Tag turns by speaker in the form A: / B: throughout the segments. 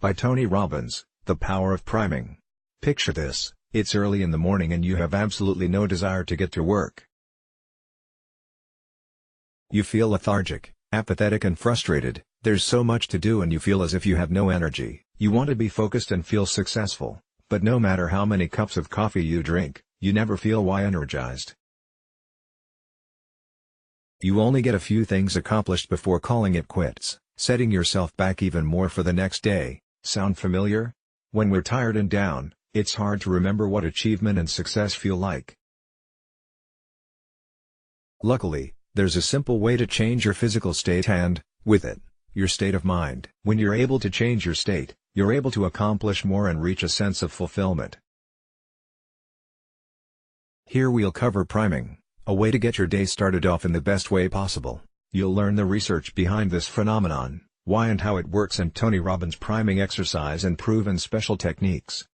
A: By Tony Robbins, The Power of Priming. Picture this, it's early in the morning and you have absolutely no desire to get to work. You feel lethargic, apathetic and frustrated, there's so much to do and you feel as if you have no energy. You want to be focused and feel successful, but no matter how many cups of coffee you drink, you never feel energized. You only get a few things accomplished before calling it quits, setting yourself back even more for the next day. Sound familiar? When we're tired and down, it's hard to remember what achievement and success feel like. Luckily, there's a simple way to change your physical state and, with it, your state of mind. When you're able to change your state, you're able to accomplish more and reach a sense of fulfillment. Here we'll cover priming, a way to get your day started off in the best way possible. You'll learn the research behind this phenomenon, why and how it works, and Tony Robbins' priming exercise and proven special techniques.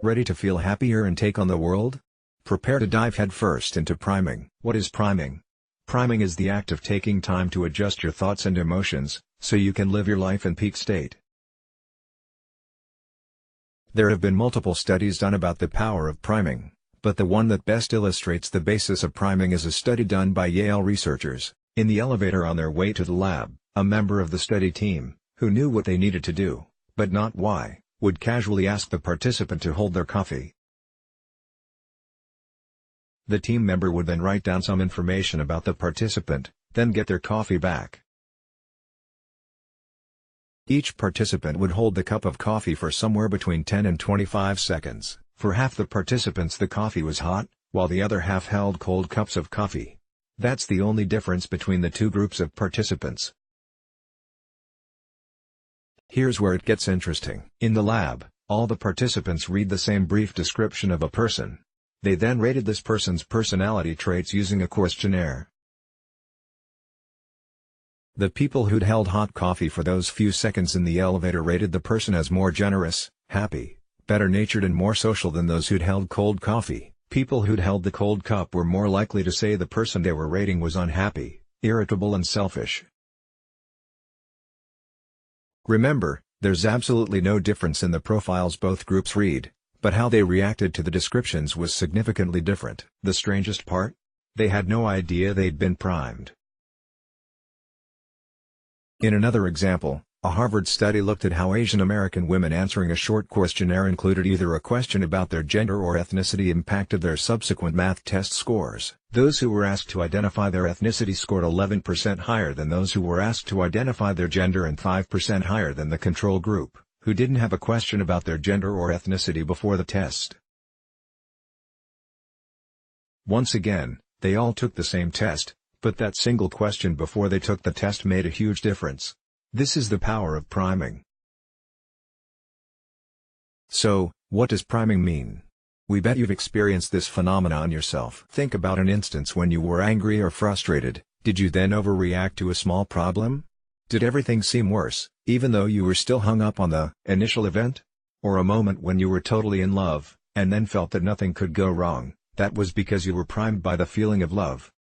A: Ready to feel happier and take on the world? Prepare to dive headfirst into priming. What is priming? Priming is the act of taking time to adjust your thoughts and emotions, so you can live your life in peak state. There have been multiple studies done about the power of priming, but the one that best illustrates the basis of priming is a study done by Yale researchers. In the elevator on their way to the lab, a member of the study team, who knew what they needed to do, but not why, would casually ask the participant to hold their coffee. The team member would then write down some information about the participant, then get their coffee back. Each participant would hold the cup of coffee for somewhere between 10 and 25 seconds. For half the participants the coffee was hot, while the other half held cold cups of coffee. That's the only difference between the two groups of participants. Here's where it gets interesting. In the lab, all the participants read the same brief description of a person. They then rated this person's personality traits using a questionnaire. The people who'd held hot coffee for those few seconds in the elevator rated the person as more generous, happy, better-natured and more social than those who'd held cold coffee. People who'd held the cold cup were more likely to say the person they were rating was unhappy, irritable and selfish. Remember, there's absolutely no difference in the profiles both groups read, but how they reacted to the descriptions was significantly different. The strangest part? They had no idea they'd been primed. In another example, a Harvard study looked at how Asian American women answering a short questionnaire included either a question about their gender or ethnicity impacted their subsequent math test scores. Those who were asked to identify their ethnicity scored 11% higher than those who were asked to identify their gender and 5% higher than the control group, who didn't have a question about their gender or ethnicity before the test. Once again, they all took the same test, but that single question before they took the test made a huge difference. This is the power of priming. So, what does priming mean? We bet you've experienced this phenomenon yourself. Think about an instance when you were angry or frustrated. Did you then overreact to a small problem? Did everything seem worse, even though you were still hung up on the initial event? Or a moment when you were totally in love, and then felt that nothing could go wrong? That was because you were primed by the feeling of love.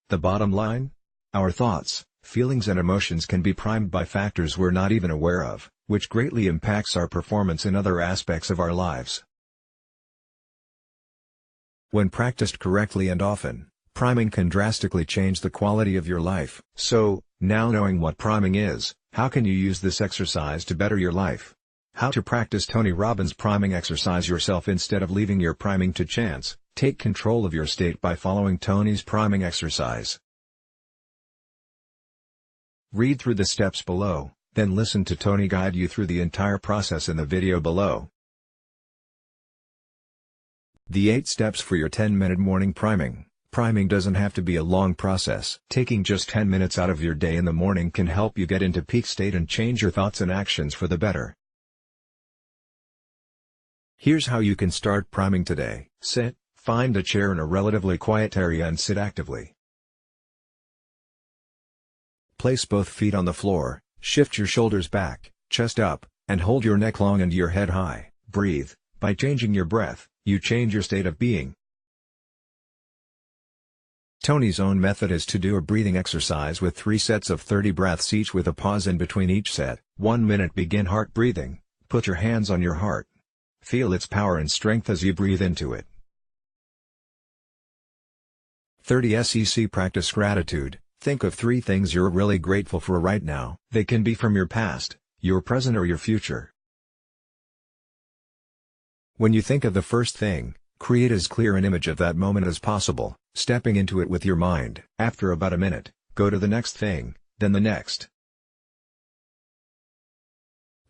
A: The bottom line? Our thoughts, feelings and emotions can be primed by factors we're not even aware of, which greatly impacts our performance in other aspects of our lives. When practiced correctly and often, priming can drastically change the quality of your life. So, now knowing what priming is, how can you use this exercise to better your life? How to practice Tony Robbins' priming exercise yourself instead of leaving your priming to chance. Take control of your state by following Tony's priming exercise. Read through the steps below, then listen to Tony guide you through the entire process in the video below. The 8 steps for your 10-minute morning priming. Priming doesn't have to be a long process. Taking just 10 minutes out of your day in the morning can help you get into peak state and change your thoughts and actions for the better. Here's how you can start priming today. Sit. Find a chair in a relatively quiet area and sit actively. Place both feet on the floor, shift your shoulders back, chest up, and hold your neck long and your head high. Breathe. By changing your breath, you change your state of being. Tony's own method is to do a breathing exercise with 3 sets of 30 breaths each with a pause in between each set. 1 minute. Begin heart breathing. Put your hands on your heart. Feel its power and strength as you breathe into it. 30 sec. Practice gratitude. Think of 3 things you're really grateful for right now. They can be from your past, your present or your future. When you think of the first thing, create as clear an image of that moment as possible, stepping into it with your mind. After about a minute, go to the next thing, then the next.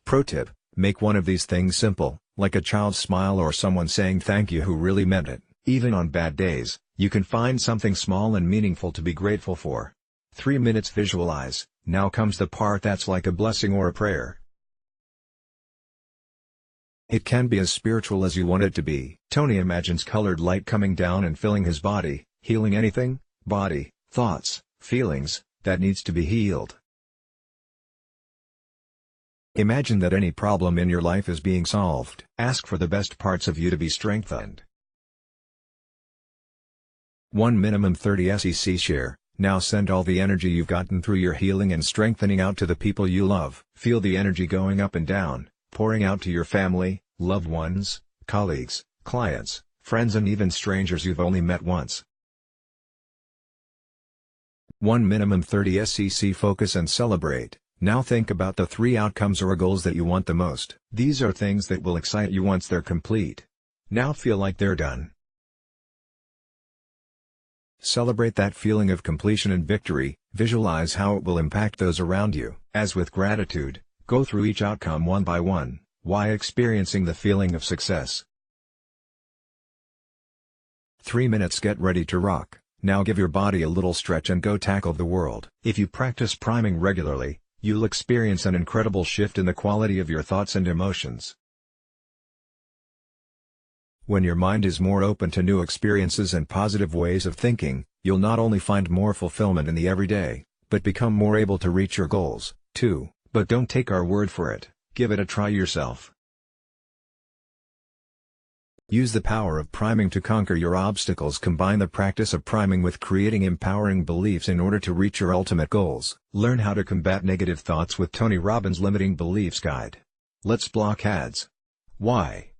A: Pro tip: make one of these things simple, like a child's smile or someone saying thank you who really meant it. Even on bad days, you can find something small and meaningful to be grateful for. 3 minutes. Visualize. Now comes the part that's like a blessing or a prayer. It can be as spiritual as you want it to be. Tony imagines colored light coming down and filling his body, healing anything, body, thoughts, feelings, that needs to be healed. Imagine that any problem in your life is being solved. Ask for the best parts of you to be strengthened. 1 minimum 30 sec. Share. Now send all the energy you've gotten through your healing and strengthening out to the people you love. Feel the energy going up and down, pouring out to your family, loved ones, colleagues, clients, friends and even strangers you've only met once. 1 minimum 30 sec. Focus and celebrate. Now think about the 3 outcomes or goals that you want the most. These are things that will excite you once they're complete. Now feel like they're done. Celebrate that feeling of completion and victory. Visualize how it will impact those around you. As with gratitude, go through each outcome one by one, while experiencing the feeling of success. 3 minutes. Get ready to rock. Now give your body a little stretch and go tackle the world. If you practice priming regularly, you'll experience an incredible shift in the quality of your thoughts and emotions. When your mind is more open to new experiences and positive ways of thinking, you'll not only find more fulfillment in the everyday, but become more able to reach your goals, too. But don't take our word for it, give it a try yourself. Use the power of priming to conquer your obstacles. Combine the practice of priming with creating empowering beliefs in order to reach your ultimate goals. Learn how to combat negative thoughts with Tony Robbins' Limiting Beliefs Guide. Let's block ads. Why?